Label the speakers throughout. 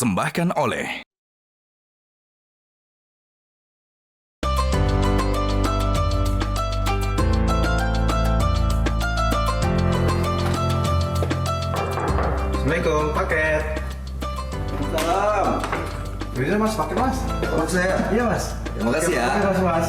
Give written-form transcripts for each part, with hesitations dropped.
Speaker 1: dipersembahkan oleh
Speaker 2: Assalamualaikum, paket.
Speaker 3: Salam.
Speaker 2: Bisa mas, paket mas.
Speaker 3: Untuk saya.
Speaker 2: Iya mas.
Speaker 3: Terima kasih ya.
Speaker 2: Paket mas.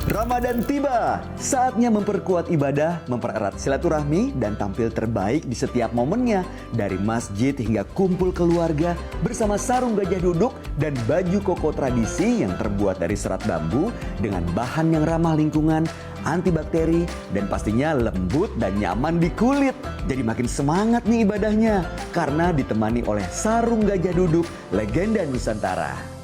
Speaker 3: Ramadan tiba, saatnya memperkuat ibadah, mempererat silaturahmi, dan tampil terbaik di setiap momennya. Dari masjid hingga kumpul keluarga bersama sarung gajah duduk dan baju koko tradisi yang terbuat dari serat bambu dengan bahan yang ramah lingkungan, antibakteri, dan pastinya lembut dan nyaman di kulit. Jadi makin semangat nih ibadahnya karena ditemani oleh sarung gajah duduk legenda Nusantara.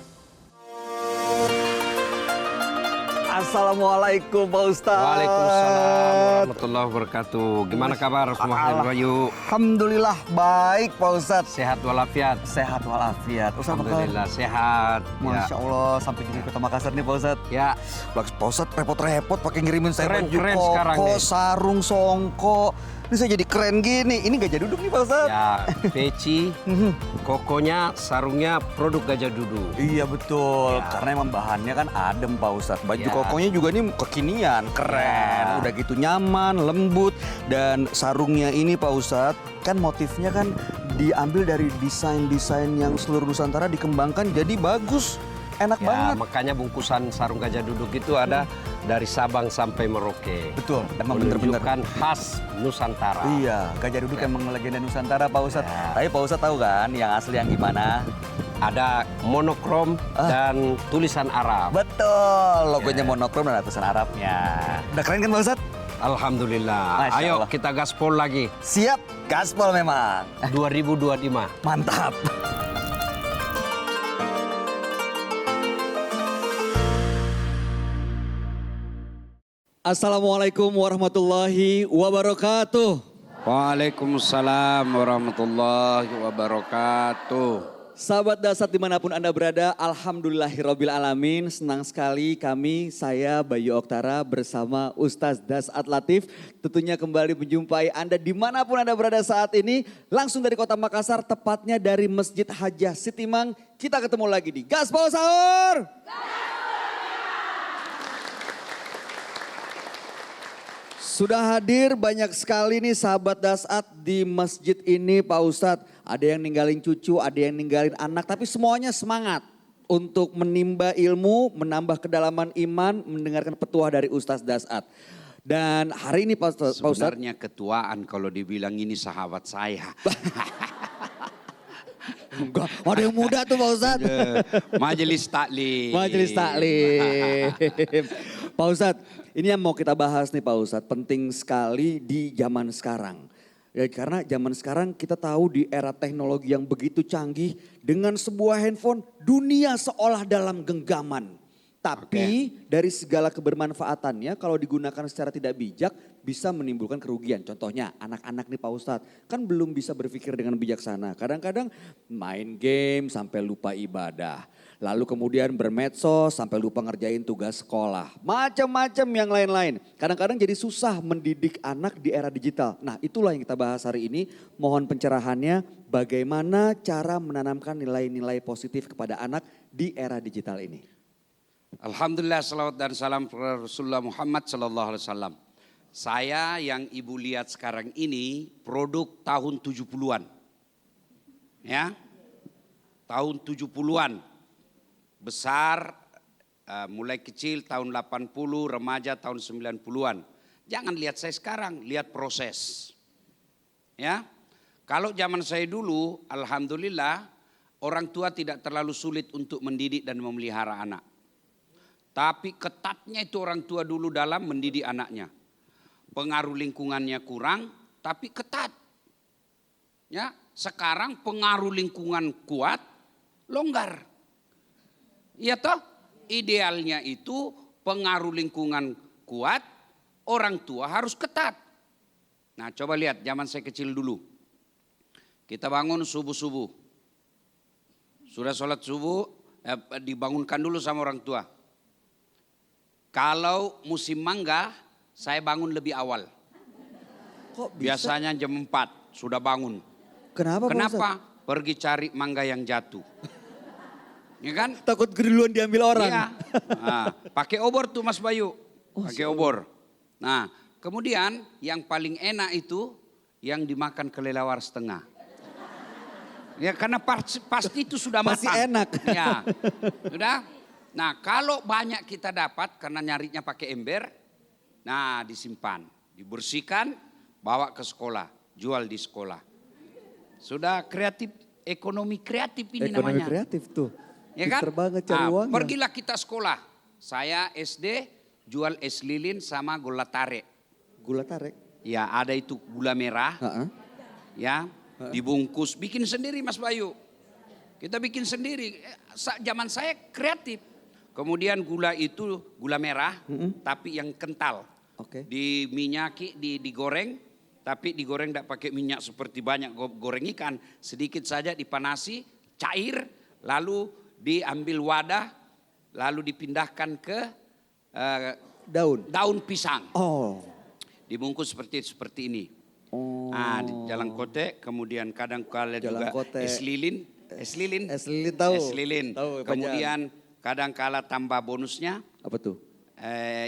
Speaker 3: Assalamualaikum Pak Ustadz.
Speaker 4: Waalaikumsalam warahmatullahi wabarakatuh. Gimana kabar semua Bayu?
Speaker 3: Alhamdulillah baik Pak Ustadz.
Speaker 4: Sehat walafiat.
Speaker 3: Sehat walafiat. Ustadz,
Speaker 4: Alhamdulillah sehat.
Speaker 3: Masya Allah sampai di Kota Makassar nih Pak Ustadz.
Speaker 4: Ya.
Speaker 3: Pak Ustadz repot-repot pakai ngirimin saya baju
Speaker 4: Keren sekarang
Speaker 3: koko,
Speaker 4: nih.
Speaker 3: sarung, songko. Ini saya jadi keren gini. Ini gajah duduk nih Pak Ustadz.
Speaker 4: Ya, peci, kokonya, sarungnya produk gajah duduk.
Speaker 3: Iya betul,
Speaker 4: Ya.
Speaker 3: karena emang bahannya kan adem Pak Ustadz. Baju
Speaker 4: Ya.
Speaker 3: kokonya juga nih kekinian, keren.
Speaker 4: Ya.
Speaker 3: Udah gitu nyaman, lembut. Dan sarungnya ini Pak Ustadz, kan motifnya kan diambil dari desain-desain yang seluruh Nusantara dikembangkan jadi bagus. Enak
Speaker 4: Ya,
Speaker 3: banget.
Speaker 4: makanya bungkusan sarung gajah duduk itu ada dari Sabang sampai Merauke.
Speaker 3: Betul, emang bener-bener.
Speaker 4: Menunjukkan khas Nusantara.
Speaker 3: Iya, gajah duduk emang legenda Nusantara Pak Ustadz.
Speaker 4: Ya.
Speaker 3: Tapi Pak Ustadz tahu kan yang asli yang gimana?
Speaker 4: Ada monokrom dan tulisan Arab.
Speaker 3: Betul, logonya monokrom dan ada tulisan Arabnya. Udah keren kan Pak Ustadz?
Speaker 4: Alhamdulillah.
Speaker 3: Masya
Speaker 4: Ayo
Speaker 3: Allah.
Speaker 4: kita gaspol lagi.
Speaker 3: Siap, gaspol memang.
Speaker 4: 2025.
Speaker 3: Mantap. Assalamualaikum warahmatullahi wabarakatuh.
Speaker 4: Waalaikumsalam warahmatullahi wabarakatuh.
Speaker 3: Sahabat Dasat dimanapun Anda berada, alhamdulillahirabbil alamin. Senang sekali saya Bayu Oktara bersama Ustaz Dasat Latif. Tentunya kembali menjumpai Anda dimanapun Anda berada saat ini. Langsung dari Kota Makassar, tepatnya dari Masjid Hajah Sitimang. Kita ketemu lagi di Gaspol Sahur. Sudah hadir banyak sekali nih sahabat Dasat di masjid ini Pak Ustadz. Ada yang ninggalin cucu, ada yang ninggalin anak, tapi semuanya semangat untuk menimba ilmu, menambah kedalaman iman, mendengarkan petuah dari Ustadz Dasat. Dan hari ini Pak Ustadz.
Speaker 4: Sebenarnya ketuaan kalau dibilang ini sahabat saya.
Speaker 3: Enggak, ada yang muda tuh Pak Ustadz.
Speaker 4: Majelis taklim.
Speaker 3: Majelis taklim. Pak Ustadz, ini yang mau kita bahas nih Pak Ustadz, penting sekali di zaman sekarang. Ya, karena zaman sekarang kita tahu di era teknologi yang begitu canggih, dengan sebuah handphone dunia seolah dalam genggaman. Tapi dari segala kebermanfaatannya kalau digunakan secara tidak bijak bisa menimbulkan kerugian. Contohnya anak-anak nih Pak Ustadz kan belum bisa berpikir dengan bijaksana. Kadang-kadang main game sampai lupa ibadah. Lalu kemudian bermedsos sampai lupa ngerjain tugas sekolah. Macam-macam yang lain-lain. Kadang-kadang jadi susah mendidik anak di era digital. Nah itulah yang kita bahas hari ini. Mohon pencerahannya bagaimana cara menanamkan nilai-nilai positif kepada anak di era digital ini.
Speaker 4: Alhamdulillah, salawat dan salam kepada Rasulullah Muhammad sallallahu alaihi wasallam. Saya yang ibu lihat sekarang ini produk tahun 70-an. Ya. Tahun 70-an. Besar, mulai kecil tahun 80, remaja tahun 90-an. Jangan lihat saya sekarang, lihat proses. Ya. Kalau zaman saya dulu, alhamdulillah orang tua tidak terlalu sulit untuk mendidik dan memelihara anak. Tapi ketatnya itu orang tua dulu dalam mendidik anaknya. Pengaruh lingkungannya kurang, tapi ketat. Ya, sekarang pengaruh lingkungan kuat, longgar. Iya toh? Idealnya itu pengaruh lingkungan kuat, orang tua harus ketat. Nah, coba lihat zaman saya kecil dulu. Kita bangun subuh-subuh. Sudah sholat subuh, dibangunkan dulu sama orang tua. Kalau musim mangga, saya bangun lebih awal.
Speaker 3: Kok bisa?
Speaker 4: Biasanya jam 4 sudah bangun.
Speaker 3: Kenapa? Pak
Speaker 4: Kenapa?
Speaker 3: Ustadz?
Speaker 4: Pergi cari mangga yang jatuh. Ya kan?
Speaker 3: Takut duluan diambil orang.
Speaker 4: Iya. Nah, pakai obor tuh Mas Bayu. Pakai obor. Nah, kemudian yang paling enak itu yang dimakan kelelawar setengah. Ya karena pasti itu sudah matang.
Speaker 3: Masih enak.
Speaker 4: Ya, sudah. Nah kalau banyak kita dapat karena nyarinya pakai ember, nah disimpan, dibersihkan, bawa ke sekolah, jual di sekolah. Sudah kreatif, ekonomi kreatif ini
Speaker 3: Ekonomi
Speaker 4: namanya.
Speaker 3: kreatif tuh.
Speaker 4: Ya kan?
Speaker 3: Pinter banget cari uangnya.
Speaker 4: Pergilah kita sekolah. Saya SD jual es lilin sama gula tarik.
Speaker 3: Gula tarik.
Speaker 4: Ya ada itu gula merah. Ya. Dibungkus, bikin sendiri Mas Bayu. Kita bikin sendiri. Zaman saya kreatif. Kemudian gula itu gula merah, tapi yang kental.
Speaker 3: Oke.
Speaker 4: Diminyaki, digoreng, tapi digoreng tidak pakai minyak seperti banyak goreng ikan. Sedikit saja dipanasi, cair, lalu diambil wadah, lalu dipindahkan ke daun pisang.
Speaker 3: Oh.
Speaker 4: Dibungkus seperti ini.
Speaker 3: Oh.
Speaker 4: Ah, di Jalan Kote, kemudian kadang kala
Speaker 3: Jalan
Speaker 4: juga
Speaker 3: Kote.
Speaker 4: es lilin.
Speaker 3: Es lilin tahu.
Speaker 4: Es lilin.
Speaker 3: Tahu,
Speaker 4: Kemudian kadang kala tambah bonusnya,
Speaker 3: Apa tuh?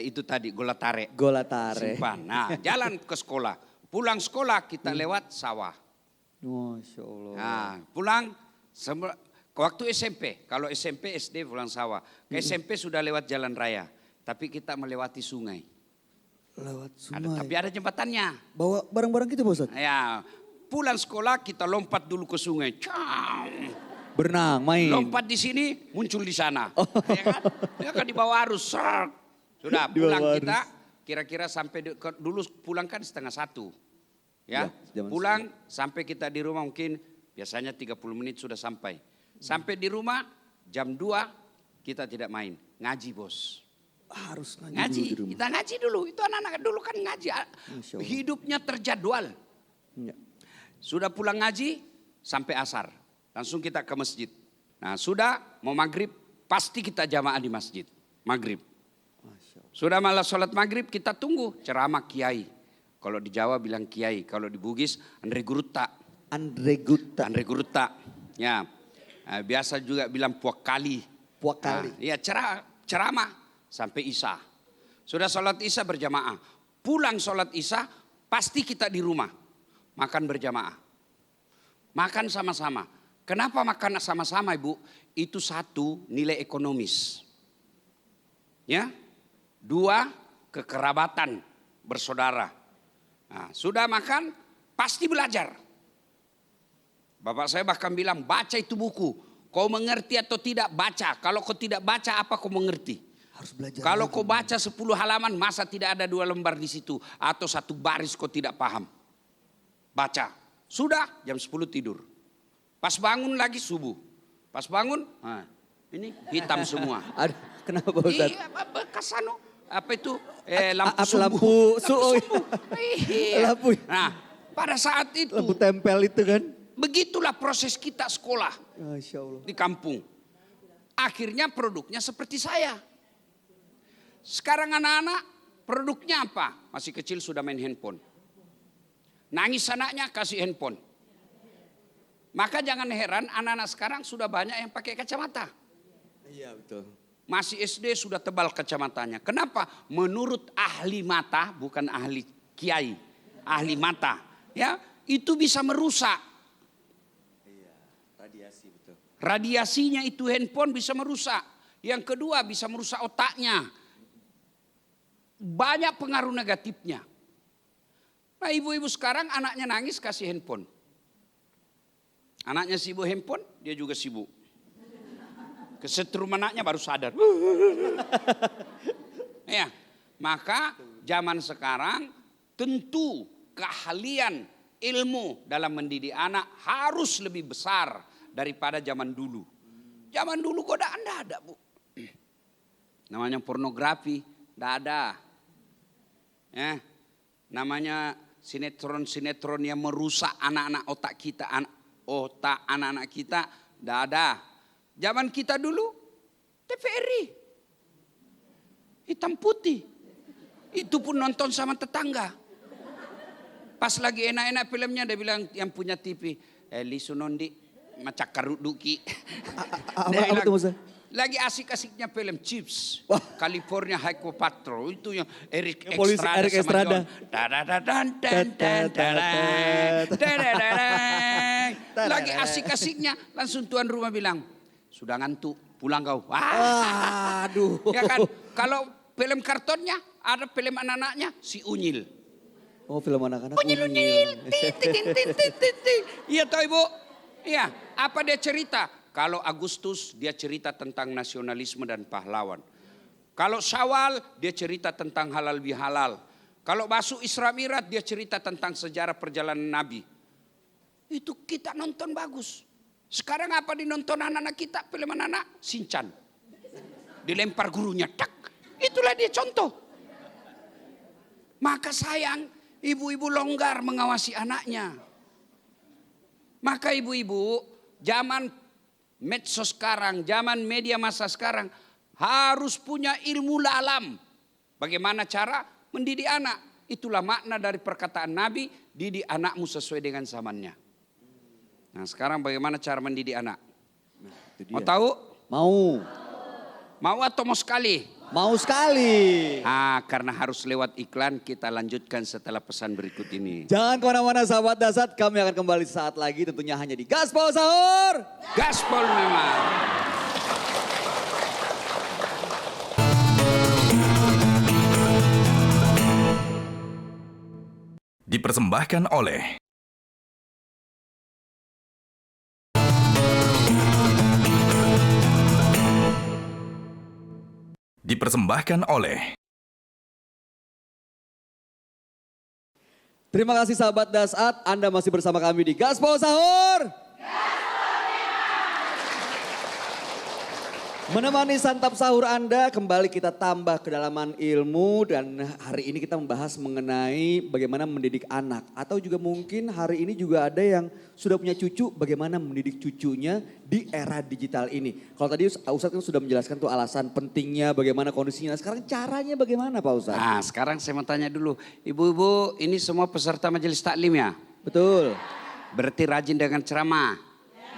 Speaker 4: itu tadi gula tarik.
Speaker 3: Gula tarik.
Speaker 4: Simpan. Nah, jalan ke sekolah. Pulang sekolah kita lewat sawah.
Speaker 3: Masya Allah.
Speaker 4: Nah, pulang waktu SMP. Kalau SMP, SD pulang sawah. Ke SMP sudah lewat jalan raya. Tapi kita melewati sungai.
Speaker 3: Lewat sungai.
Speaker 4: Tapi ada jembatannya.
Speaker 3: Bawa barang-barang gitu Pak Ustadz?
Speaker 4: Ya, pulang sekolah kita lompat dulu ke sungai.
Speaker 3: Berenang, main.
Speaker 4: Lompat di sini, muncul di sana. Ya kan? Ya kan di bawah arus. Sudah
Speaker 3: Di bawah
Speaker 4: pulang
Speaker 3: arus.
Speaker 4: kita kira-kira sampai dulu pulang kan 1:30. Ya,
Speaker 3: zaman
Speaker 4: pulang sampai kita di rumah mungkin biasanya 30 menit sudah sampai. Sampai di rumah jam 2 kita tidak main, ngaji bos.
Speaker 3: Harus ngaji,
Speaker 4: Ngaji,
Speaker 3: dulu di rumah.
Speaker 4: kita ngaji dulu. Itu anak-anak dulu kan ngaji.
Speaker 3: Masya Allah.
Speaker 4: Hidupnya terjadwal.
Speaker 3: Ya.
Speaker 4: Sudah pulang ngaji sampai asar. Langsung kita ke masjid. Nah sudah mau maghrib pasti kita jamaah di masjid. Maghrib.
Speaker 3: Masya Allah.
Speaker 4: Sudah malah sholat maghrib kita tunggu ceramah kiai. Kalau di Jawa bilang kiai. Kalau di Bugis Andre Guruta.
Speaker 3: Andre Gutta.
Speaker 4: Andre Guruta. Ya. Nah, biasa juga bilang puak kali.
Speaker 3: Puak kali.
Speaker 4: Nah, ya ceramah. Sampai Isya. Sudah sholat Isya berjamaah. Pulang sholat Isya pasti kita di rumah. Makan berjamaah. Makan sama-sama. Kenapa makan sama-sama Ibu? Itu satu nilai ekonomis. Ya. 2 kekerabatan bersaudara. Nah, sudah makan pasti belajar. Bapak saya bahkan bilang baca itu buku. Kau mengerti atau tidak baca. Kalau kau tidak baca apa kau mengerti?
Speaker 3: Harus belajar.
Speaker 4: Kalau
Speaker 3: lagi.
Speaker 4: kau baca 10 halaman masa tidak ada 2 lembar di situ. Atau 1 baris kau tidak paham. Baca. Sudah jam 10 tidur. Pas bangun lagi subuh. Pas bangun nah, ini hitam semua.
Speaker 3: Aduh, kenapa Pak Ustadz?
Speaker 4: Iya bekas apa itu
Speaker 3: Lampu
Speaker 4: lampu sumbu.
Speaker 3: sumbu.
Speaker 4: Iya.
Speaker 3: Lampu.
Speaker 4: Nah pada saat itu
Speaker 3: Lampu tempel itu kan?
Speaker 4: begitulah proses kita sekolah
Speaker 3: Masya Allah.
Speaker 4: di kampung. Akhirnya produknya seperti saya. Sekarang anak-anak produknya apa? Masih kecil sudah main handphone. Nangis anaknya kasih handphone. Maka jangan heran anak-anak sekarang sudah banyak yang pakai kacamata.
Speaker 3: Iya betul.
Speaker 4: Masih SD sudah tebal kacamatanya. Kenapa? Menurut ahli mata, bukan ahli kiai. Ahli mata. Ya, itu bisa merusak.
Speaker 3: Iya, radiasi betul.
Speaker 4: Radiasinya itu handphone bisa merusak. Yang kedua bisa merusak otaknya. Banyak pengaruh negatifnya. Nah ibu-ibu sekarang anaknya nangis kasih handphone. Anaknya sibuk handphone, dia juga sibuk. Kesetrum anaknya baru sadar. Ya, maka zaman sekarang tentu keahlian ilmu dalam mendidik anak harus lebih besar daripada zaman dulu. Zaman dulu godaan enggak ada, Bu. Namanya pornografi enggak ada. Ya. Namanya sinetron-sinetron yang merusak anak-anak otak kita, otak anak-anak kita enggak ada. Zaman kita dulu TVRI. Hitam putih. Itu pun nonton sama tetangga. Pas lagi enak-enak filmnya dia bilang yang punya TV, Eli Sunondi macak karut duki.
Speaker 3: Apa itu maksudnya?
Speaker 4: Lagi asik-asiknya film Chips.
Speaker 3: Wah.
Speaker 4: California Highway Patrol itu yang Eric
Speaker 3: Polisi
Speaker 4: Estrada
Speaker 3: Eric
Speaker 4: sama
Speaker 3: Estrada.
Speaker 4: John. Lagi asik-asiknya langsung tuan rumah bilang, sudah ngantuk, pulang kau. Wah.
Speaker 3: Aduh.
Speaker 4: Ya kan, kalau film kartonnya ada film anak-anaknya si Unyil.
Speaker 3: Oh, film anak-anak.
Speaker 4: Unyil. Iya toh Ibu? Iya, apa dia cerita? Kalau Agustus dia cerita tentang nasionalisme dan pahlawan. Kalau Syawal dia cerita tentang halal bihalal. Kalau Masuk Isra Mi'raj dia cerita tentang sejarah perjalanan Nabi. Itu kita nonton bagus. Sekarang apa dinonton anak-anak kita? Film anak-anak Shinchan. Dilempar gurunya, tak. Itulah dia contoh. Maka sayang, ibu-ibu longgar mengawasi anaknya. Maka ibu-ibu, zaman medsos sekarang, zaman media massa sekarang harus punya ilmu lalam. Bagaimana cara mendidik anak? Itulah makna dari perkataan Nabi, didik anakmu sesuai dengan zamannya. Nah, sekarang bagaimana cara mendidik anak? Mau tahu?
Speaker 3: Mau.
Speaker 4: Mau atau mau sekali?
Speaker 3: Mau sekali.
Speaker 4: Karena harus lewat iklan, kita lanjutkan setelah pesan berikut ini.
Speaker 3: Jangan kemana-mana sahabat dasar, kami akan kembali saat lagi tentunya hanya di Gaspol Sahur.
Speaker 4: Gaspol memang.
Speaker 1: Dipersembahkan oleh
Speaker 3: Terima kasih sahabat Dasat, Anda masih bersama kami di Gaspol Sahur. Menemani santap sahur Anda, kembali kita tambah kedalaman ilmu dan hari ini kita membahas mengenai bagaimana mendidik anak. Atau juga mungkin hari ini juga ada yang sudah punya cucu, bagaimana mendidik cucunya di era digital ini. Kalau tadi Ustadz kan sudah menjelaskan tuh alasan pentingnya, bagaimana kondisinya. Sekarang caranya bagaimana Pak Ustadz?
Speaker 4: Nah, sekarang saya mau tanya dulu. Ibu-ibu ini semua peserta majelis taklim ya?
Speaker 3: Betul.
Speaker 4: Berarti rajin dengan ceramah?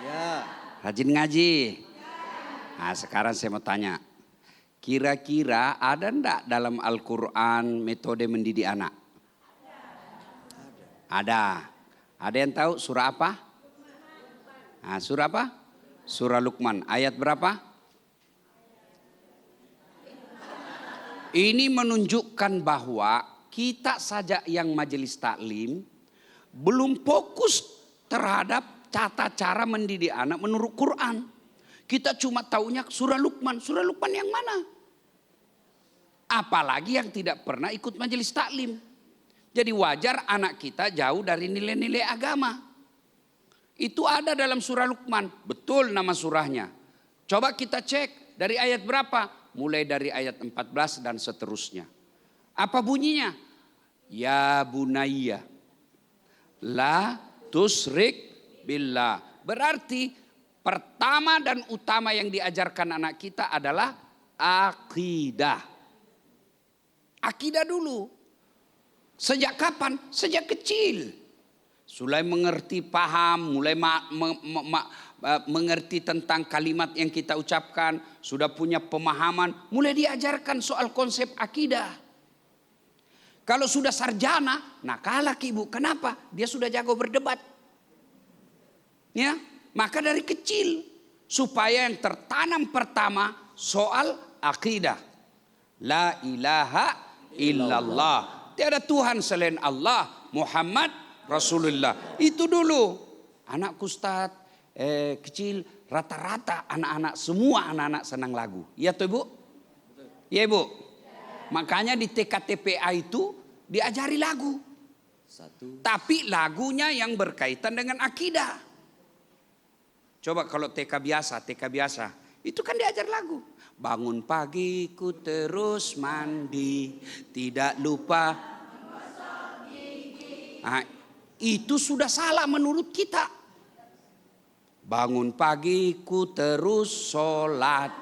Speaker 3: Ya.
Speaker 4: Rajin ngaji? Nah, sekarang saya mau tanya, kira-kira ada enggak dalam Al-Quran metode mendidik anak? Ada. Ada yang tahu surah apa? Nah, surah apa? Surah Luqman. Ayat berapa? Ini menunjukkan bahwa kita saja yang majelis taklim belum fokus terhadap tata cara mendidik anak menurut Quran. Kita cuma taunya surah Luqman. Surah Luqman yang mana? Apalagi yang tidak pernah ikut majelis taklim. Jadi wajar anak kita jauh dari nilai-nilai agama. Itu ada dalam surah Luqman. Betul nama surahnya. Coba kita cek dari ayat berapa? Mulai dari ayat 14 dan seterusnya. Apa bunyinya? Ya bunayya la tusrik billah. Berarti pertama dan utama yang diajarkan anak kita adalah akidah. Akidah dulu. Sejak kapan? Sejak kecil. Mulai mengerti, paham, mulai mengerti tentang kalimat yang kita ucapkan. Sudah punya pemahaman, mulai diajarkan soal konsep akidah. Kalau sudah sarjana, nah kalah ibu. Kenapa? Dia sudah jago berdebat. Ya. Maka dari kecil supaya yang tertanam pertama soal akidah. La ilaha illallah. Tiada Tuhan selain Allah. Muhammad Rasulullah. Itu dulu. Anak Ustaz, kecil, rata-rata semua anak-anak senang lagu. Iya tuh Ibu? Iya Ibu? Makanya di TKTPA itu diajari lagu. Tapi lagunya yang berkaitan dengan akidah. Coba kalau TK biasa, itu kan diajar lagu. Bangun pagi ku terus mandi, tidak lupa. Nah, itu sudah salah menurut kita. Bangun pagi ku terus sholat,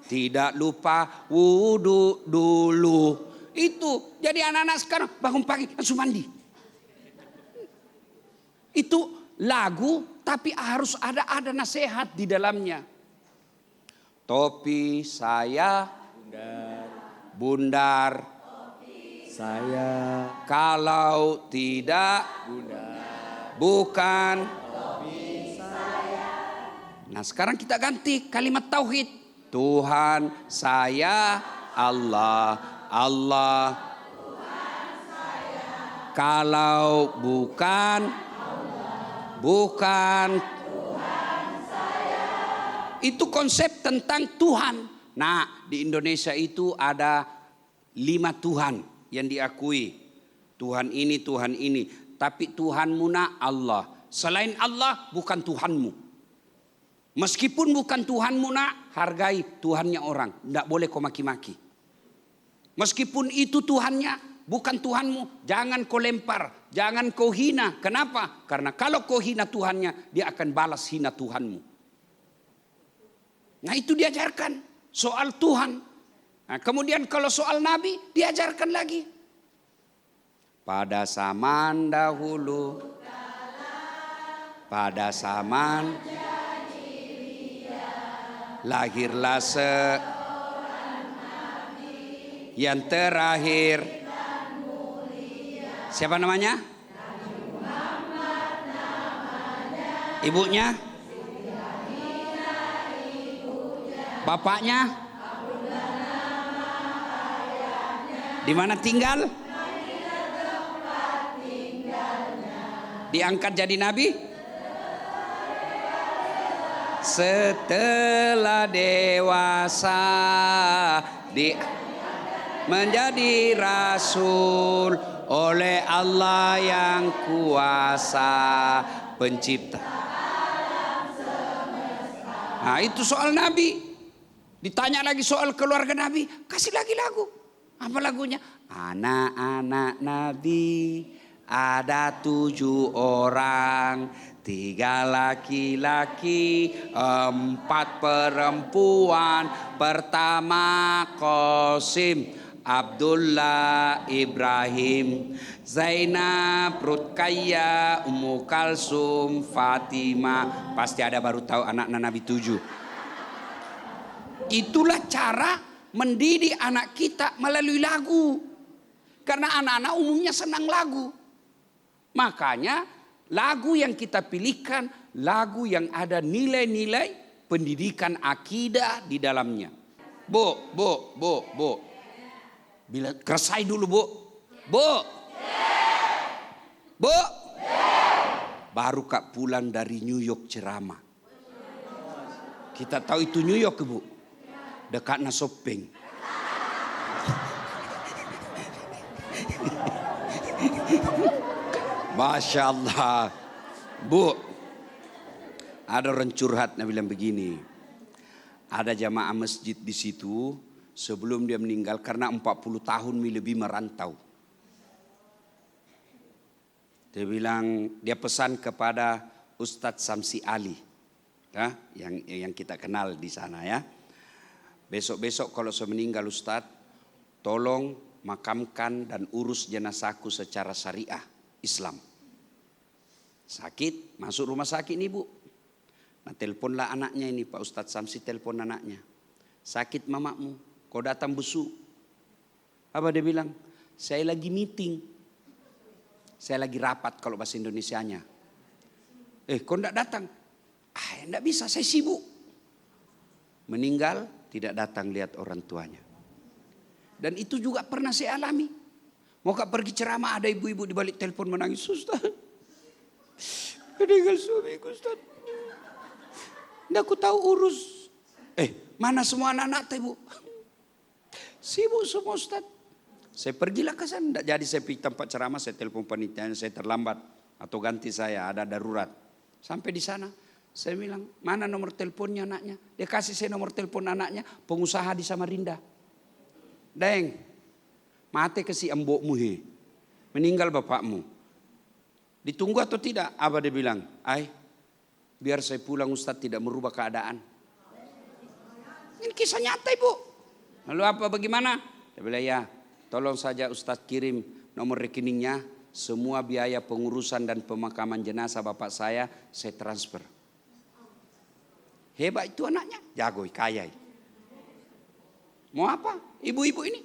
Speaker 4: tidak lupa wudhu dulu. Itu jadi anak-anak sekarang bangun pagi langsung mandi. Itu lagu tapi harus ada nasihat di dalamnya. Topi saya bundar.
Speaker 3: Saya
Speaker 4: Kalau tidak bukan. Nah sekarang kita ganti kalimat tauhid. Tuhan saya Allah. Kalau bukan. Itu konsep tentang Tuhan. Nah di Indonesia itu ada 5 Tuhan yang diakui. Tuhan ini. Tapi Tuhanmu Allah. Selain Allah bukan Tuhanmu. Meskipun bukan Tuhanmu hargai Tuhannya orang. Tidak boleh kau maki-maki. Meskipun itu Tuhannya bukan Tuhanmu, jangan kau lempar. Jangan kau hina. Kenapa? Karena kalau kau hina Tuhannya, dia akan balas hina Tuhanmu. Nah itu diajarkan soal Tuhan. Nah, kemudian kalau soal Nabi diajarkan lagi. Pada zaman dahulu. Pada zaman. Lahirlah yang terakhir. Siapa namanya? Ibunya? Bapaknya? Di mana tinggal? Diangkat jadi nabi? Setelah dewasa menjadi rasul oleh Allah yang kuasa pencipta. Nah itu soal nabi. Ditanya lagi soal keluarga Nabi, kasih lagi lagu. Apa lagunya? Anak-anak Nabi ada 7 orang, 3 laki-laki, 4 perempuan. Pertama Qasim, Abdullah, Ibrahim, Zainab, Ruqayyah, Ummu Kalsum, Fatimah. Pasti ada baru tahu anak-anak Nabi 7. Itulah cara mendidik anak kita melalui lagu. Karena anak-anak umumnya senang lagu. Makanya lagu yang kita pilihkan lagu yang ada nilai-nilai pendidikan akidah di dalamnya. Bu. Bila keresai dulu Bu. Bu. Baru Kak pulang dari New York ceramah. Kita tahu itu New York Bu. Dekatnya shopping. Masya Allah. Bu, ada orang curhat yang bilang begini. Ada jamaah masjid di situ sebelum dia meninggal karena 40 tahun lebih merantau. Dia bilang, dia pesan kepada Ustadz Samsi Ali. Ya, yang kita kenal di sana ya. Besok-besok kalau saya meninggal Ustadz, tolong makamkan dan urus jenazahku secara syariah Islam. Sakit, masuk rumah sakit nih Bu. Nah teleponlah anaknya ini, Pak Ustadz Samsi telepon anaknya. Sakit mamamu, kau datang besuk. Apa dia bilang? Saya lagi meeting. Saya lagi rapat kalau bahasa Indonesianya. Kau enggak datang? Enggak bisa, saya sibuk. Meninggal, tidak datang lihat orang tuanya. Dan itu juga pernah saya alami. Mau pergi ceramah ada ibu-ibu di balik telepon menangis. Ustaz, meninggal suamiku Ustaz. Nggak aku tahu urus. Mana semua anak-anak teh Bu? Sibuk semua Ustaz. Saya pergilah ke sana. Nggak jadi saya pergi tempat ceramah, saya telepon panitianya, saya terlambat. Atau ganti saya, ada darurat. Sampai di sana, saya bilang, mana nomor teleponnya anaknya? Dia kasih saya nomor telepon anaknya, pengusaha di Samarinda. Deng, mati ke si embokmu he. Meninggal bapakmu. Ditunggu atau tidak? Apa dia bilang? Biar saya pulang Ustaz, tidak merubah keadaan. Ini kisah nyata Ibu. Lalu apa bagaimana? Dia bilang ya, tolong saja Ustaz kirim nomor rekeningnya. Semua biaya pengurusan dan pemakaman jenazah bapak saya transfer. Hebat itu anaknya, jago, kaya. Mau apa? Ibu-ibu ini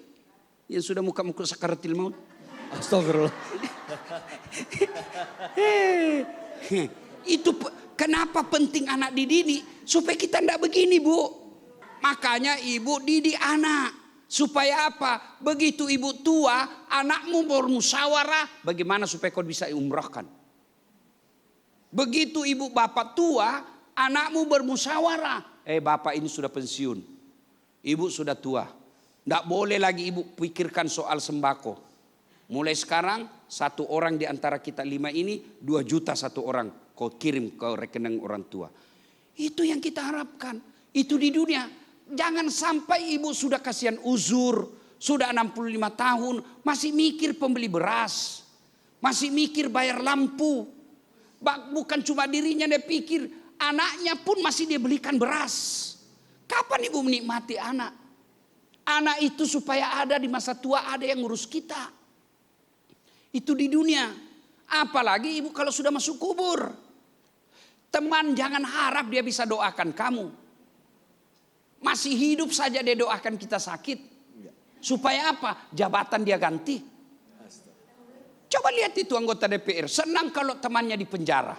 Speaker 4: yang sudah muka-muka sakaratil maut.
Speaker 3: Astagfirullah.
Speaker 4: Itu kenapa penting anak dididik? Supaya kita tidak begini Bu. Makanya ibu didik anak. Supaya apa? Begitu ibu tua, anakmu bermusyawarah. Bagaimana supaya kau bisa umrahkan? Begitu ibu bapak tua, anakmu bermusyawarah. Bapak ini sudah pensiun. Ibu sudah tua. Tidak boleh lagi ibu pikirkan soal sembako. Mulai sekarang, satu orang di antara kita 5 ini, 2 juta satu orang. Kau kirim ke rekening orang tua. Itu yang kita harapkan. Itu di dunia. Jangan sampai ibu sudah kasihan uzur, sudah 65 tahun, masih mikir pembeli beras, masih mikir bayar lampu. Bukan cuma dirinya dia pikir, anaknya pun masih dia belikan beras. Kapan ibu menikmati anak? Anak itu supaya ada di masa tua, ada yang ngurus kita. Itu di dunia. Apalagi ibu kalau sudah masuk kubur. Teman jangan harap dia bisa doakan kamu. Masih hidup saja dia doakan kita sakit. Supaya apa? Jabatan dia ganti. Coba lihat itu anggota DPR. Senang kalau temannya di penjara.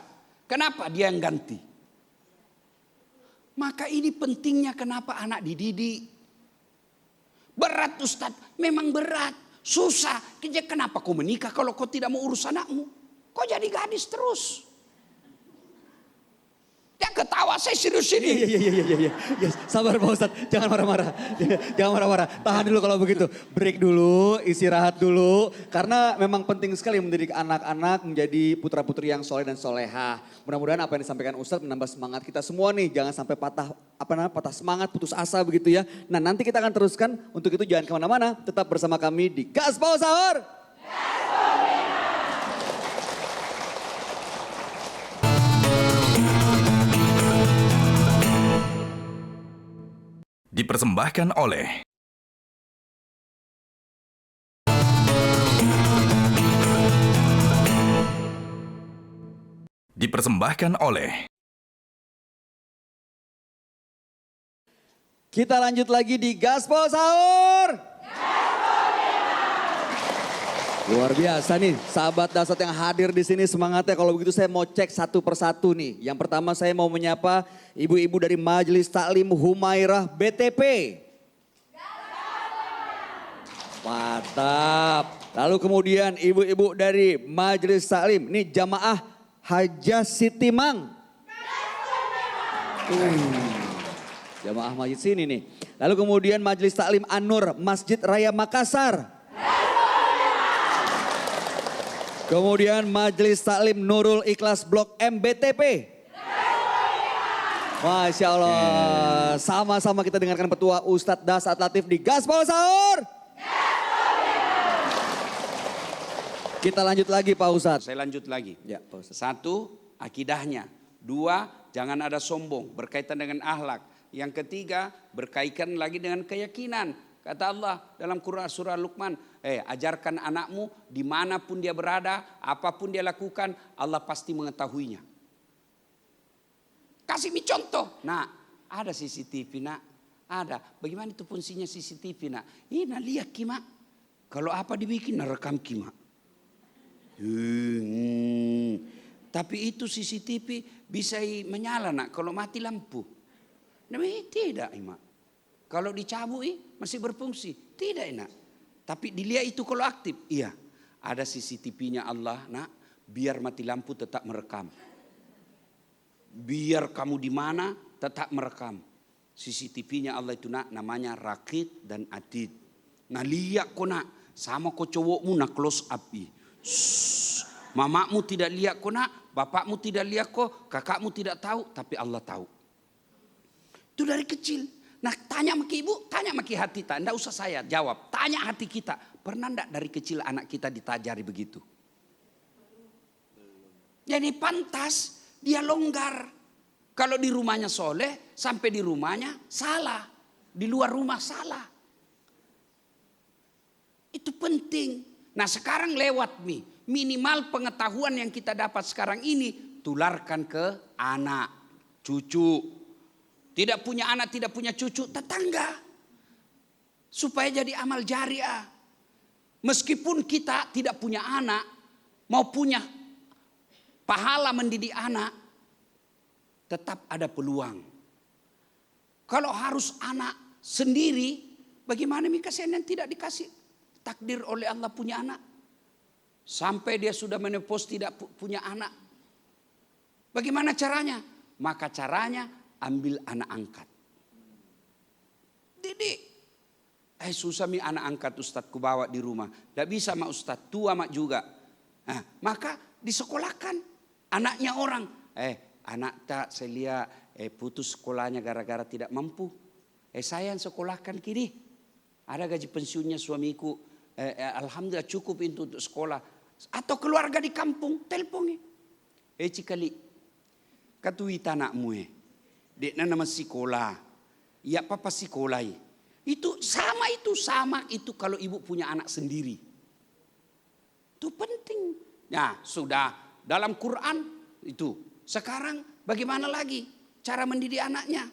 Speaker 4: Kenapa? Dia yang ganti. Maka ini pentingnya kenapa anak dididik. Berat Ustaz. Memang berat. Susah. Kenapa kau menikah kalau kau tidak mau urus anakmu? Kau jadi gadis terus. Dia ketawa, saya serius ini.
Speaker 3: Iya. Sabar Pak Ustadz, jangan marah-marah. Jangan marah-marah, tahan dulu kalau begitu. Break dulu, istirahat dulu. Karena memang penting sekali mendidik anak-anak menjadi putra-putri yang soleh dan soleha. Mudah-mudahan apa yang disampaikan Ustadz menambah semangat kita semua nih. Jangan sampai patah semangat, putus asa begitu ya. Nah nanti kita akan teruskan, untuk itu jangan kemana-mana. Tetap bersama kami di Gaspol Sahur.
Speaker 1: Dipersembahkan oleh
Speaker 3: Kita lanjut lagi di Gaspol Sahur. Luar biasa nih, sahabat Dasat yang hadir di sini semangatnya. Kalau begitu saya mau cek satu persatu nih. Yang pertama saya mau menyapa ibu-ibu dari Majelis Taklim Humairah BTP. Mantap. Lalu kemudian ibu-ibu dari Majelis Taklim, ini jamaah Hajah Sitimang. Jamaah masjid sini nih. Lalu kemudian Majelis Taklim An-Nur Masjid Raya Makassar. Kemudian Majelis Taklim Nurul Ikhlas Blok M BTP. Masya Allah. Sama-sama kita dengarkan petua Ustadz Dasat Latif di Gaspol Sahur. Kita lanjut lagi Pak Ustadz.
Speaker 4: Saya lanjut lagi.
Speaker 3: Ya, Pak Ustadz.
Speaker 4: 1, akidahnya. 2, jangan ada sombong berkaitan dengan akhlak. Yang ketiga, berkaitan lagi dengan keyakinan. Kata Allah dalam Quran surah Luqman, ajarkan anakmu dimanapun dia berada, apapun dia lakukan, Allah pasti mengetahuinya. Kasih contoh. Nah, ada CCTV nak, ada. Bagaimana itu fungsinya CCTV nak? Nah lihat kima. Kalau apa dibikin, rekam kima. Tapi itu CCTV bisa menyala nak kalau mati lampu. Nah, tidak Ima. Kalau dicabut masih berfungsi. Tidak enak. Tapi dilihat itu kalau aktif. Iya. Ada CCTV-nya Allah nak. Biar mati lampu tetap merekam. Biar kamu di mana tetap merekam. CCTV-nya Allah itu nak namanya Rakit dan Atid. Nah lihat kau nak sama kau cowokmu nak close up. Mamamu tidak lihat kau nak, bapakmu tidak lihat kau, kakakmu tidak tahu, tapi Allah tahu. Itu dari kecil. Nah tanya maki ibu, tanya maki hati tak, enggak usah saya jawab. Tanya hati kita, pernah enggak dari kecil anak kita ditajari begitu? Jadi pantas dia longgar. Kalau di rumahnya soleh, sampai di rumahnya salah. Di luar rumah salah. Itu penting. Nah sekarang lewat minimal pengetahuan yang kita dapat sekarang ini, tularkan ke anak, cucu. Tidak punya anak, tidak punya cucu, tetangga. Supaya jadi amal jariah. Meskipun kita tidak punya anak, mau punya pahala mendidik anak, tetap ada peluang. Kalau harus anak sendiri, bagaimana kasihan yang tidak dikasih takdir oleh Allah punya anak? Sampai dia sudah menepos tidak punya anak. Bagaimana caranya? Maka caranya ambil anak angkat. Didik. Susah anak angkat Ustadz ku bawa di rumah. Tidak bisa mak Ustadz, tua mak juga. Nah, maka disekolahkan anaknya orang. Anak tak saya lihat putus sekolahnya gara-gara tidak mampu. Saya yang sekolahkan kini. Ada gaji pensiunnya suamiku. Alhamdulillah cukup itu untuk sekolah. Atau keluarga di kampung, teleponnya. Cikali, katuita anakmu Dek nama sekolah. Ya papa sekolah. Itu sama itu kalau ibu punya anak sendiri. Itu penting. Nah sudah dalam Quran itu. Sekarang bagaimana lagi cara mendidik anaknya?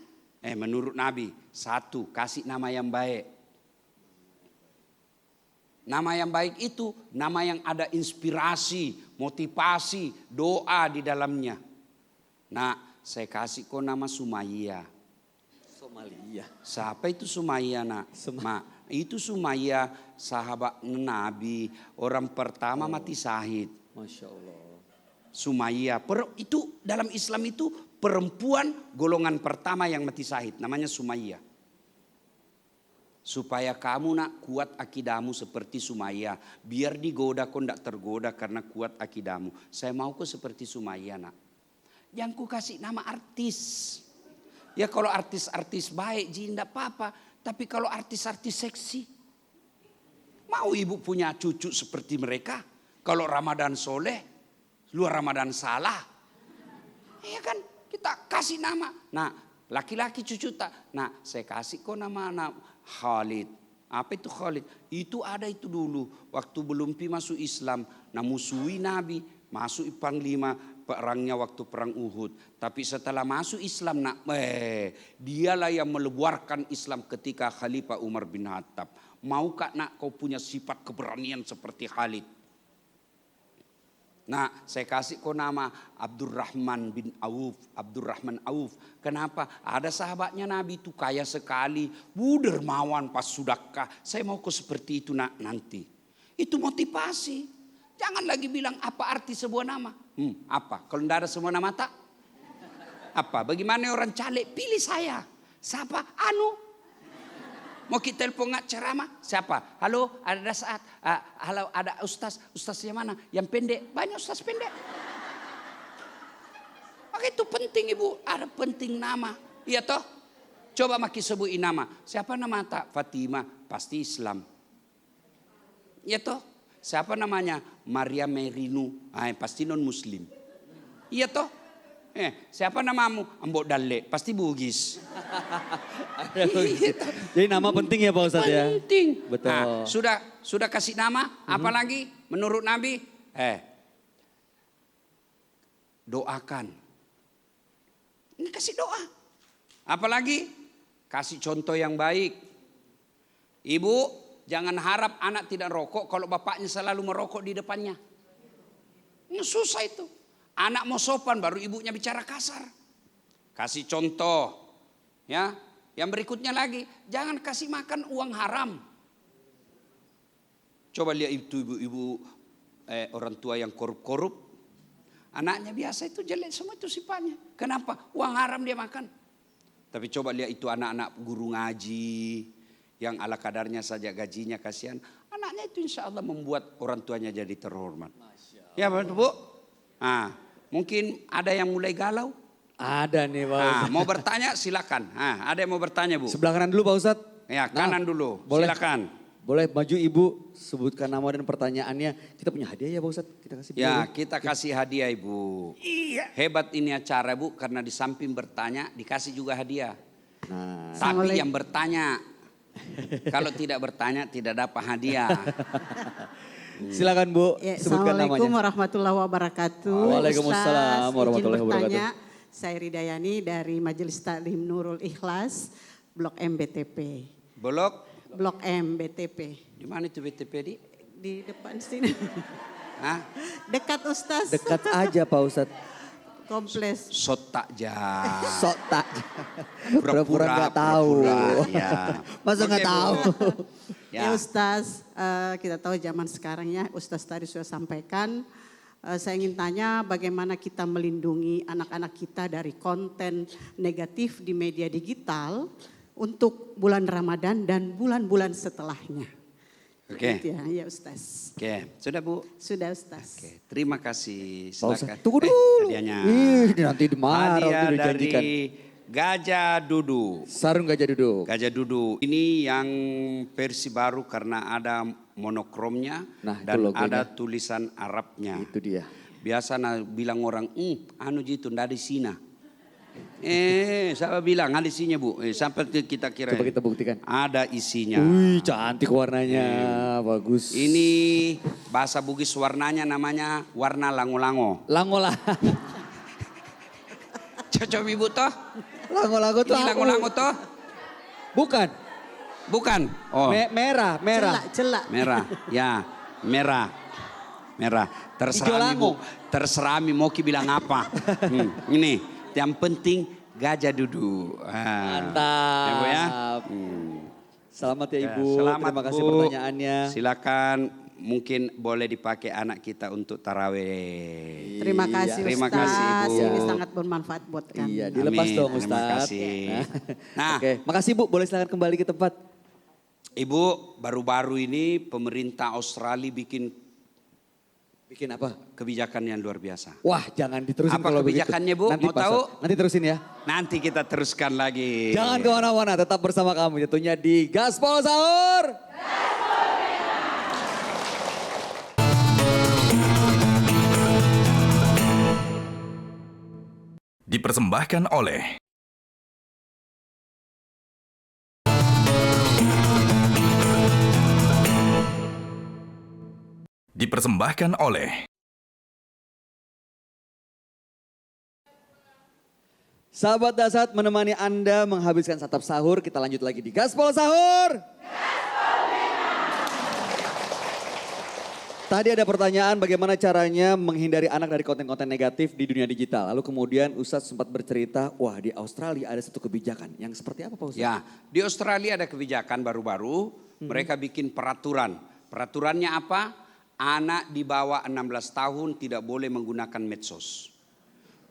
Speaker 4: Menurut Nabi, satu, kasih nama yang baik. Nama yang baik itu nama yang ada inspirasi, motivasi, doa di dalamnya. Nah saya kasih kau nama Sumayyah.
Speaker 3: Somalia.
Speaker 4: Siapa itu Sumayyah nak? Itu Sumayyah sahabat Nabi. Orang pertama mati syahid.
Speaker 3: Masya Allah.
Speaker 4: Sumayyah. Itu dalam Islam itu perempuan golongan pertama yang mati syahid. Namanya Sumayyah. Supaya kamu nak kuat akidamu seperti Sumayyah. Biar digoda kau tidak tergoda karena kuat akidamu. Saya mau kau seperti Sumayyah nak. Yang ku kasih nama artis. Ya kalau artis-artis baik tidak apa-apa. Tapi kalau artis-artis seksi. Mau ibu punya cucu seperti mereka. Kalau Ramadan soleh. Luar Ramadan salah. Iya kan kita kasih nama. Nah laki-laki cucu tak. Nah saya kasih kok nama anak Khalid. Apa itu Khalid? Itu ada itu dulu. Waktu belum masuk Islam. Nah musuhi Nabi. Masuk panglima perangnya waktu perang Uhud. Tapi setelah masuk Islam dialah yang melebuarkan Islam ketika Khalifah Umar bin Khattab. Maukah nak kau punya sifat keberanian seperti Khalid? Nah saya kasih kau nama Abdurrahman bin Auf. Abdurrahman Auf. Kenapa? Ada sahabatnya Nabi itu kaya sekali. Dermawan pas sudahkah. Saya mau kau seperti itu nak nanti. Itu motivasi. Jangan lagi bilang apa arti sebuah nama. Apa? Kalau tidak ada sebuah nama tak? Apa? Bagaimana orang caleg? Pilih saya. Siapa? Mau kita telepon nggak ceramah? Siapa? Halo, ada saat. Halo, ada ustaz. Ustaz yang mana? Yang pendek. Banyak ustaz pendek. Maka itu penting ibu. Ada penting nama. Iya toh? Coba maki sebutin nama. Siapa nama tak? Fatimah. Pasti Islam. Iya toh? Siapa namanya? Maria Merinu. Pasti non muslim. Iya toh? Siapa namamu? Ambok Dalle. Pasti Bugis.
Speaker 3: Jadi nama penting ya Pak Ustadz ya?
Speaker 4: Penting.
Speaker 3: Betul.
Speaker 4: Nah, sudah kasih nama. Apalagi menurut Nabi? Doakan. Ini kasih doa. Apalagi? Kasih contoh yang baik. Ibu jangan harap anak tidak rokok kalau bapaknya selalu merokok di depannya. Ini susah itu. Anak mau sopan baru ibunya bicara kasar. Kasih contoh. Ya, yang berikutnya lagi, jangan kasih makan uang haram. Coba lihat itu ibu-ibu orang tua yang korup-korup. Anaknya biasa itu jelek semua itu sifatnya. Kenapa? Uang haram dia makan. Tapi coba lihat itu anak-anak guru ngaji yang ala kadarnya saja gajinya kasihan. Anaknya itu insya Allah membuat orang tuanya jadi terhormat. Ya betul Bu? Nah, mungkin ada yang mulai galau.
Speaker 3: Ada nih Pak
Speaker 4: Nah,
Speaker 3: Ustadz.
Speaker 4: mau bertanya silakan. Nah, ada yang mau bertanya Bu?
Speaker 3: Sebelah kanan dulu Pak Ustadz.
Speaker 4: Ya kanan dulu,
Speaker 3: boleh.
Speaker 4: silakan.
Speaker 3: Boleh maju Ibu, sebutkan nama dan pertanyaannya. Kita punya hadiah ya Pak Ustadz, kita kasih
Speaker 4: Ya
Speaker 3: dulu.
Speaker 4: kita kasih hadiah Ibu. Iya. Hebat ini acara Bu karena di samping bertanya dikasih juga hadiah.
Speaker 3: Nah,
Speaker 4: Tapi yang bertanya, kalau tidak bertanya tidak dapat hadiah.
Speaker 3: silakan Bu,
Speaker 5: Ya,
Speaker 3: sebutkan
Speaker 5: Assalamualaikum
Speaker 3: namanya.
Speaker 5: warahmatullahi wabarakatuh.
Speaker 3: Waalaikumsalam
Speaker 5: Ustaz,
Speaker 3: warahmatullahi
Speaker 5: izin bertanya,
Speaker 3: wabarakatuh.
Speaker 5: saya Ridayani dari Majelis Taklim Nurul Ikhlas, Blok M BTP. Blok M BTP.
Speaker 4: Di mana itu BTP di?
Speaker 5: Di depan sini.
Speaker 4: Hah?
Speaker 5: Dekat Ustaz.
Speaker 3: Dekat aja Pak Ustadz.
Speaker 5: Kompleks.
Speaker 4: Sotak ja.
Speaker 3: Sok tak. Pura-pura nggak tahu.
Speaker 4: pura-pura, ya.
Speaker 3: Masa nggak
Speaker 4: Oke, Bu.
Speaker 3: tahu.
Speaker 5: Ya Ustaz, kita tahu zaman sekarang ya, Ustaz tadi sudah sampaikan. Saya ingin tanya bagaimana kita melindungi anak-anak kita dari konten negatif di media digital untuk bulan Ramadan dan bulan-bulan setelahnya.
Speaker 4: Oke.
Speaker 5: Gitu ya Ustaz.
Speaker 4: Oke, sudah Bu?
Speaker 5: Sudah Ustaz.
Speaker 4: Oke, terima kasih.
Speaker 3: Pak
Speaker 4: Silakan.
Speaker 3: Ustadz, tunggu dulu.
Speaker 4: Hadiahnya.
Speaker 3: Ih, nanti dimarah,
Speaker 4: Hadiah
Speaker 3: nanti dijanjikan.
Speaker 4: dari Gajah Dudu.
Speaker 3: Sarung gajah duduk.
Speaker 4: Gajah Dudu ini yang versi baru karena ada monokromnya
Speaker 3: Nah, itu
Speaker 4: dan
Speaker 3: logonya.
Speaker 4: ada tulisan Arabnya.
Speaker 3: Itu dia.
Speaker 4: Biasa bilang orang, anu gitu, ndak ada sina. Saya bilang ada isinya Bu. Sampai kita kira
Speaker 3: Coba kita buktikan.
Speaker 4: ada isinya.
Speaker 3: Wih, cantik warnanya, bagus.
Speaker 4: Ini bahasa Bugis warnanya namanya warna lango-lango.
Speaker 3: Langola.
Speaker 4: Cocok Ibu toh?
Speaker 3: Lango-lango tuh
Speaker 4: Ini
Speaker 3: apa?
Speaker 4: lango-lango toh?
Speaker 3: Bukan.
Speaker 4: Bukan. Oh,
Speaker 3: Merah.
Speaker 5: Celak.
Speaker 4: merah. Ya, merah. Merah. Terserah
Speaker 3: Hijau
Speaker 4: Mi, Bu.
Speaker 3: lango.
Speaker 4: Terserah Mi mau ki bilang apa. Ini yang penting Gajah Dudu.
Speaker 3: Mantap.
Speaker 4: Ya, Bu ya.
Speaker 3: Selamat ya
Speaker 4: Ya,
Speaker 3: Ibu.
Speaker 4: selamat,
Speaker 3: Terima kasih
Speaker 4: Bu.
Speaker 3: pertanyaannya.
Speaker 4: Silakan, mungkin boleh dipakai anak kita untuk taraweh.
Speaker 5: Terima kasih
Speaker 4: Terima
Speaker 5: Ustaz.
Speaker 4: kasih, Ibu.
Speaker 5: Ini sangat bermanfaat buat kami.
Speaker 3: Iya, dilepas
Speaker 4: Amin.
Speaker 3: dong
Speaker 4: Terima
Speaker 3: Ustaz.
Speaker 4: kasih.
Speaker 3: Nah.
Speaker 4: Nah.
Speaker 3: Oke, makasih Bu. Boleh silakan kembali ke tempat.
Speaker 4: Ibu, baru-baru ini pemerintah Australia bikin
Speaker 3: Bikin apa?
Speaker 4: kebijakan yang luar biasa.
Speaker 3: Wah, jangan diterusin
Speaker 4: Apa
Speaker 3: kalau begitu.
Speaker 4: kebijakannya, Bu?
Speaker 3: Nanti
Speaker 4: Mau
Speaker 3: Pak
Speaker 4: tahu?
Speaker 3: Ustaz. Nanti terusin ya.
Speaker 4: Nanti kita teruskan lagi.
Speaker 3: Jangan kemana-mana, tetap bersama kami. Tentunya di Gaspol Sahur.
Speaker 1: Dipersembahkan oleh Dipersembahkan oleh
Speaker 3: Sahabat Dasat menemani Anda menghabiskan santap sahur. Kita lanjut lagi di Gaspol Sahur. Tadi ada pertanyaan bagaimana caranya menghindari anak dari konten-konten negatif di dunia digital. Lalu kemudian Ustadz sempat bercerita, wah di Australia ada satu kebijakan. Yang seperti apa Pak Ustadz?
Speaker 4: Ya, di Australia ada kebijakan baru-baru, mereka bikin peraturan. Peraturannya apa? Anak di bawah 16 tahun tidak boleh menggunakan medsos.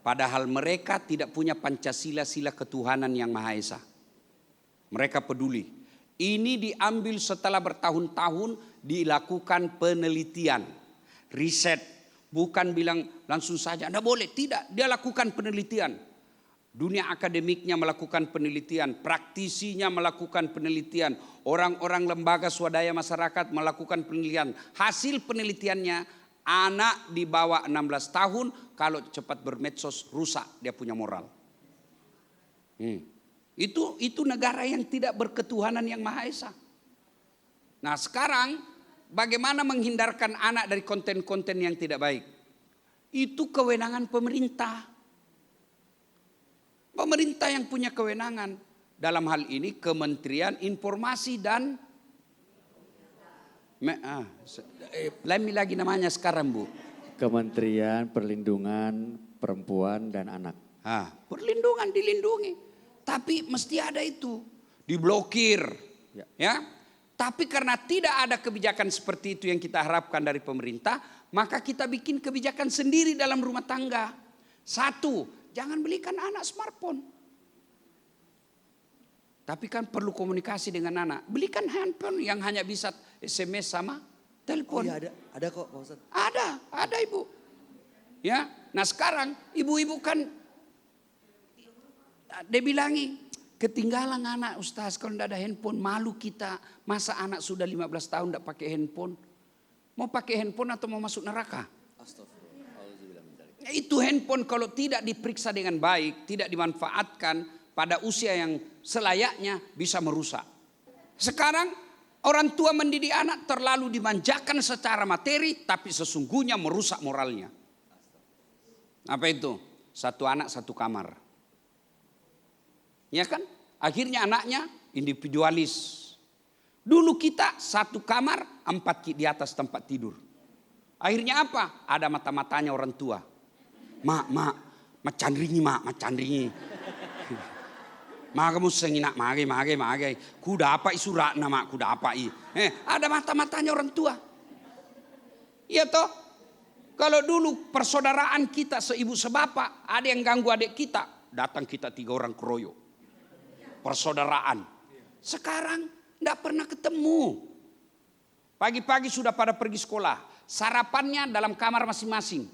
Speaker 4: Padahal mereka tidak punya Pancasila, sila ketuhanan yang Maha Esa. Mereka peduli. Ini diambil setelah bertahun-tahun dilakukan penelitian, riset. Bukan bilang langsung saja, Anda boleh. Tidak, dia lakukan penelitian. Dunia akademiknya melakukan penelitian, praktisinya melakukan penelitian, orang-orang lembaga swadaya masyarakat melakukan penelitian. Hasil penelitiannya, anak di bawah 16 tahun kalau cepat bermedsos rusak dia punya moral. Itu negara yang tidak berketuhanan yang Maha Esa. Nah sekarang bagaimana menghindarkan anak dari konten-konten yang tidak baik? Itu kewenangan pemerintah. Pemerintah yang punya kewenangan. Dalam hal ini Kementerian Informasi dan lagi namanya sekarang Bu.
Speaker 3: Kementerian Perlindungan Perempuan dan Anak.
Speaker 4: Perlindungan dilindungi. Tapi mesti ada itu. Diblokir. Ya. Tapi karena tidak ada kebijakan seperti itu yang kita harapkan dari pemerintah. Maka kita bikin kebijakan sendiri dalam rumah tangga. Satu, jangan belikan anak smartphone. Tapi kan perlu komunikasi dengan anak. Belikan handphone yang hanya bisa SMS sama
Speaker 3: Oh
Speaker 4: telepon.
Speaker 3: iya ada kok Pak Ustadz.
Speaker 4: Ada ibu. Ya, nah sekarang ibu-ibu kan dia bilangi ketinggalan anak Ustaz kalau tidak ada handphone, malu kita. Masa anak sudah 15 tahun tidak pakai handphone? Mau pakai handphone atau mau masuk neraka? Itu handphone kalau tidak diperiksa dengan baik, tidak dimanfaatkan pada usia yang selayaknya bisa merusak. Sekarang orang tua mendidik anak terlalu dimanjakan secara materi tapi sesungguhnya merusak moralnya. Apa itu? Satu anak satu kamar. Ya kan? Akhirnya anaknya individualis. Dulu kita satu kamar 4 di atas tempat tidur. Akhirnya apa? Ada mata-matanya orang tua. Mak candringi. Mak kamu senginak mage. Ku dapat surat nama ku dapat ada mata-matanya orang tua. Iya toh? Kalau dulu persaudaraan kita seibu sebapak, ada yang ganggu adik kita, datang kita 3 orang keroyok. Persaudaraan. Sekarang tidak pernah ketemu. Pagi-pagi sudah pada pergi sekolah. Sarapannya dalam kamar masing-masing.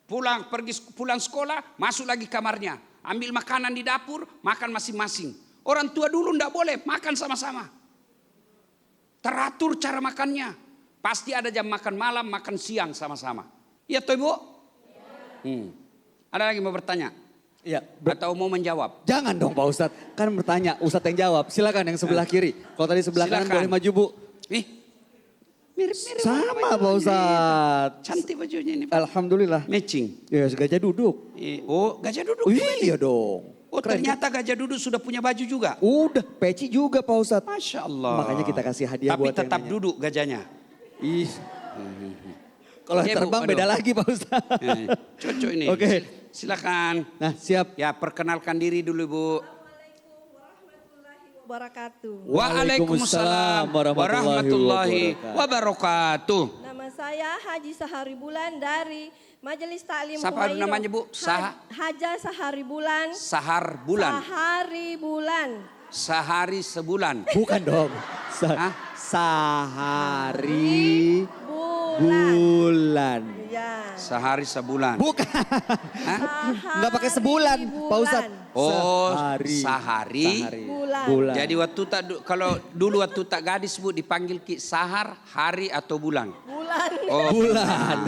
Speaker 4: Pulang sekolah, masuk lagi kamarnya. Ambil makanan di dapur, makan masing-masing. Orang tua dulu tidak boleh makan sama-sama. Teratur cara makannya. Pasti ada jam makan malam, makan siang sama-sama. Iya toh Ibu? Ada lagi mau bertanya?
Speaker 3: Iya.
Speaker 4: Atau mau menjawab?
Speaker 3: Jangan dong Pak Ustadz, kan bertanya, Ustadz yang jawab. Silakan yang sebelah kiri. Kalau tadi sebelah kanan
Speaker 4: Silakan.
Speaker 3: boleh maju Bu.
Speaker 4: Mirip-mirip.
Speaker 3: Sama Pak Ustadz.
Speaker 4: Cantik bajunya ini Pak.
Speaker 3: Alhamdulillah.
Speaker 4: Matching.
Speaker 3: Ya gajah duduk.
Speaker 4: Oh gajah duduk.
Speaker 3: Oh, iya dong.
Speaker 4: Oh
Speaker 3: Keren,
Speaker 4: ternyata gajah duduk sudah punya baju juga.
Speaker 3: Udah, peci juga Pak Ustadz.
Speaker 4: Masya Allah.
Speaker 3: Makanya kita kasih hadiah
Speaker 4: Tapi
Speaker 3: buat yang
Speaker 4: tetap
Speaker 3: nanya.
Speaker 4: duduk gajahnya.
Speaker 3: Ih. Kalau
Speaker 4: Oke, Bu,
Speaker 3: terbang
Speaker 4: aduh.
Speaker 3: beda lagi Pak Ustadz.
Speaker 4: Cocok ini.
Speaker 3: Oke.
Speaker 4: Silakan.
Speaker 3: Nah siap.
Speaker 4: Ya perkenalkan diri dulu Bu.
Speaker 6: Wabarakatuh.
Speaker 3: Waalaikumsalam warahmatullahi
Speaker 4: wabarakatuh.
Speaker 6: Nama saya Haji Sahari Bulan dari Majelis Taklim
Speaker 4: Siapa
Speaker 6: Humairah.
Speaker 4: namanya, Bu?
Speaker 6: Haja Sahari Bulan.
Speaker 4: Sahar bulan.
Speaker 6: Sahari Bulan.
Speaker 4: Sehari sebulan.
Speaker 3: Bukan dong.
Speaker 4: Hah?
Speaker 3: Sehari
Speaker 6: Bulan.
Speaker 3: bulan.
Speaker 6: Ya.
Speaker 4: Sehari sebulan.
Speaker 3: Bukan.
Speaker 4: Hah?
Speaker 3: Nggak pakai sebulan, Pak Ustadz.
Speaker 4: Oh, sehari.
Speaker 6: Bulan.
Speaker 4: Jadi waktu kalau dulu waktu tak gadis Bu dipanggil Ki sahar, hari atau bulan?
Speaker 6: Bulan.
Speaker 4: Oh,
Speaker 3: Bulan.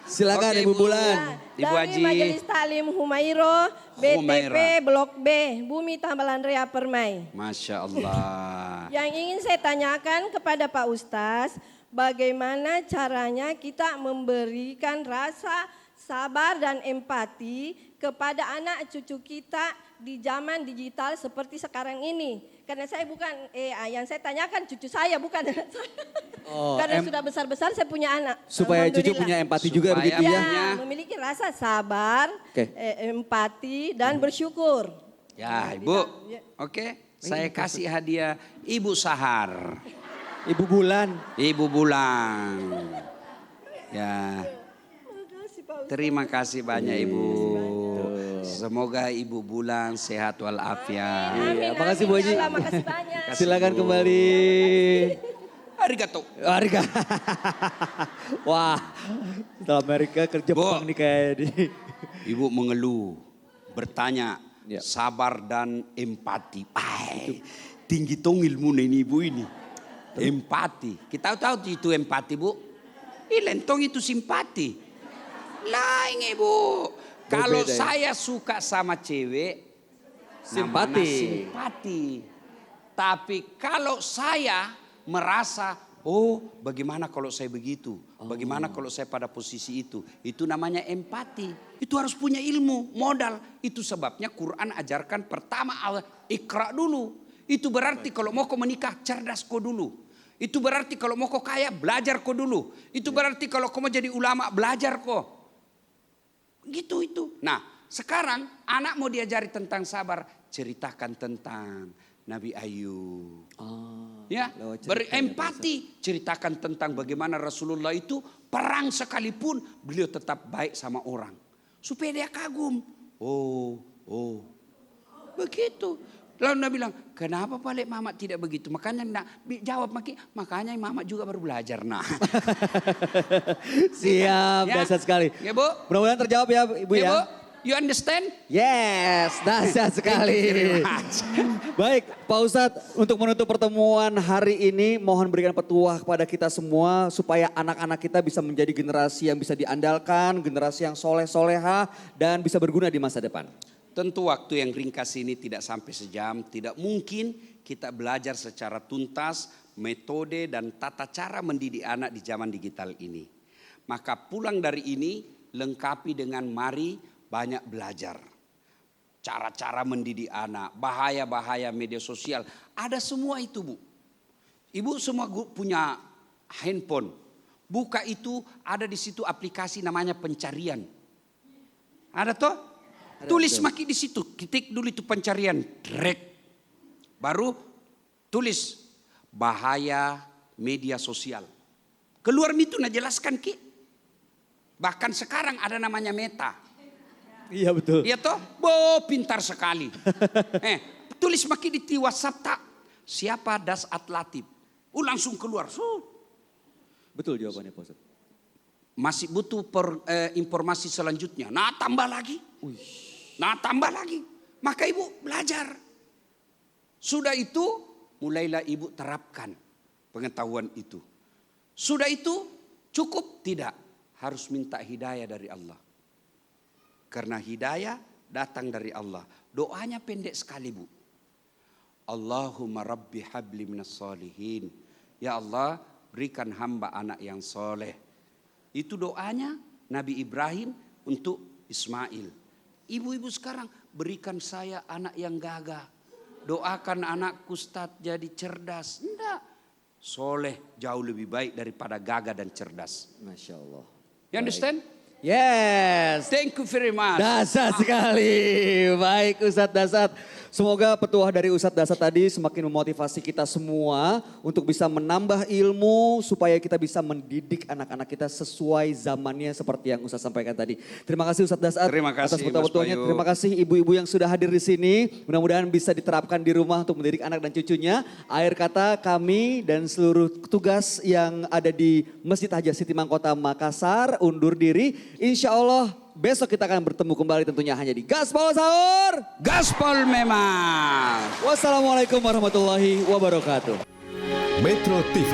Speaker 3: Silakan
Speaker 4: Oke,
Speaker 3: Ibu
Speaker 4: Bu.
Speaker 3: Bulan.
Speaker 4: Ibu
Speaker 6: Dari
Speaker 4: Haji.
Speaker 6: Majelis Taklim Humairah, BTP
Speaker 4: Humairah.
Speaker 6: Blok B, Bumi Tambalan Rea Permai.
Speaker 4: Masya Allah.
Speaker 6: Yang ingin saya tanyakan kepada Pak Ustaz, bagaimana caranya kita memberikan rasa sabar dan empati kepada anak cucu kita di zaman digital seperti sekarang ini. Karena saya bukan, yang saya tanyakan cucu saya bukan anak saya.
Speaker 3: Oh,
Speaker 6: Karena sudah besar-besar saya punya anak.
Speaker 3: supaya cucu
Speaker 6: Alhamdulillah.
Speaker 3: punya empati juga
Speaker 4: Supaya
Speaker 3: begitu ya.
Speaker 4: punya-
Speaker 6: Memiliki rasa sabar,
Speaker 3: Oke.
Speaker 6: empati dan bersyukur.
Speaker 4: Ya Ibu, oke. Saya kasih hadiah Ibu Sahar.
Speaker 3: Ibu Bulan.
Speaker 4: Ibu Bulan. Ya,
Speaker 6: Makasih Pak Ustaz.
Speaker 4: terima kasih banyak Ibu. Semoga Ibu Bulan sehat walafiat.
Speaker 3: Iya, makasih Bu Haji.
Speaker 6: Allah, makasih banyak.
Speaker 3: Silakan kembali.
Speaker 4: Arigato.
Speaker 3: Amerika. Wah, setelah Amerika kerja
Speaker 4: Bu.
Speaker 3: Jepang nih kayak di.
Speaker 4: Ibu mengeluh, bertanya,
Speaker 3: Ya.
Speaker 4: sabar dan empati. Tinggi tong ilmu ini Ibu ini. Empati. Kita tahu itu empati Bu. Lentong itu simpati. Lain Ibu. Kalau
Speaker 3: beda ya?
Speaker 4: saya suka sama cewek, namanya
Speaker 3: Simpati.
Speaker 4: simpati. Tapi kalau saya merasa, oh bagaimana kalau saya begitu? Bagaimana kalau saya pada posisi itu? Itu namanya empati. Itu harus punya ilmu, modal. Itu sebabnya Quran ajarkan pertama ikra dulu. Itu berarti kalau mau kau menikah cerdas kau dulu. Itu berarti kalau mau kau kaya belajar kau dulu. Itu berarti kalau kau mau jadi ulama belajar kau. Gitu itu. Nah sekarang anak mau diajari tentang sabar. Ceritakan tentang Nabi Ayub. Ya,
Speaker 3: lewat cerita
Speaker 4: berempati. Ceritakan tentang bagaimana Rasulullah itu perang sekalipun beliau tetap baik sama orang. Supaya dia kagum. Oh begitu. Lalu dia bilang, kenapa Pak Mama tidak begitu? Makanya jawab makanya Mama juga baru belajar nah.
Speaker 3: Siap,
Speaker 4: Ya.
Speaker 3: dahsyat sekali.
Speaker 4: Ya Bu?
Speaker 3: Mudah-mudahan terjawab ya Ibu
Speaker 4: Ya
Speaker 3: ya.
Speaker 4: Bu, you understand?
Speaker 3: Yes, dahsyat sekali. Baik, Pak Ustadz, untuk menutup pertemuan hari ini, mohon berikan petuah kepada kita semua supaya anak-anak kita bisa menjadi generasi yang bisa diandalkan, generasi yang soleh-soleha dan bisa berguna di masa depan.
Speaker 4: Tentu waktu yang ringkas ini tidak sampai sejam, tidak mungkin kita belajar secara tuntas metode dan tata cara mendidik anak di zaman digital ini. Maka pulang dari ini lengkapi dengan mari banyak belajar. Cara-cara mendidik anak, bahaya-bahaya media sosial, ada semua itu Bu. Ibu semua punya handphone, buka itu ada di situ aplikasi namanya pencarian. Ada toh? Tulis maki di situ, ketik dulu itu pencarian, drag. Baru tulis bahaya media sosial. Keluar itu nah jelaskan Ki. Bahkan sekarang ada namanya Meta.
Speaker 3: Iya betul.
Speaker 4: Iya toh? Pintar sekali. Tulis maki di WhatsApp tak. Siapa Dasat Latif? Langsung keluar.
Speaker 3: Betul jawabannya Pak Ustadz.
Speaker 4: Masih butuh informasi selanjutnya. Nah tambah lagi. Nah tambah lagi. Maka ibu belajar. Sudah itu mulailah ibu terapkan pengetahuan itu. Sudah itu cukup? Tidak. Harus minta hidayah dari Allah. Karena hidayah datang dari Allah. Doanya pendek sekali Bu. Allahumma rabbi habli minas solihin. Ya Allah berikan hamba anak yang soleh. Itu doanya Nabi Ibrahim untuk Ismail. Ibu-ibu sekarang berikan saya anak yang gagah. Doakan anakku Ustaz jadi cerdas. Enggak. Soleh jauh lebih baik daripada gagah dan cerdas.
Speaker 3: Masya Allah.
Speaker 4: You understand?
Speaker 3: Yes.
Speaker 4: Thank you very much.
Speaker 3: Dahsyat sekali. Baik Ustadz Dasat. Semoga petuah dari Ustadz Dasat tadi semakin memotivasi kita semua untuk bisa menambah ilmu supaya kita bisa mendidik anak-anak kita sesuai zamannya seperti yang Ustadz sampaikan tadi. Terima kasih Ustadz Dasat
Speaker 4: Terima kasih,
Speaker 3: atas petuah-petuahnya.
Speaker 4: Mas Bayu.
Speaker 3: Terima kasih ibu-ibu yang sudah hadir di sini. Mudah-mudahan bisa diterapkan di rumah untuk mendidik anak dan cucunya. Akhir kata kami dan seluruh petugas yang ada di Masjid Haja Siti Mangkota Makassar undur diri. Insya Allah besok kita akan bertemu kembali tentunya hanya di Gaspol Sahur.
Speaker 4: Gaspol memang.
Speaker 3: Wassalamualaikum warahmatullahi wabarakatuh.
Speaker 1: Metro TV.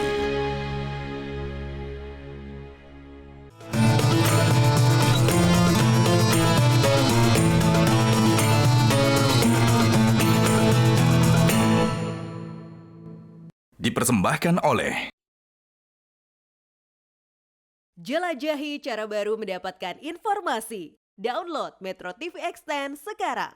Speaker 1: Dipersembahkan oleh
Speaker 7: Jelajahi cara baru mendapatkan informasi. Download Metro TV Extend sekarang.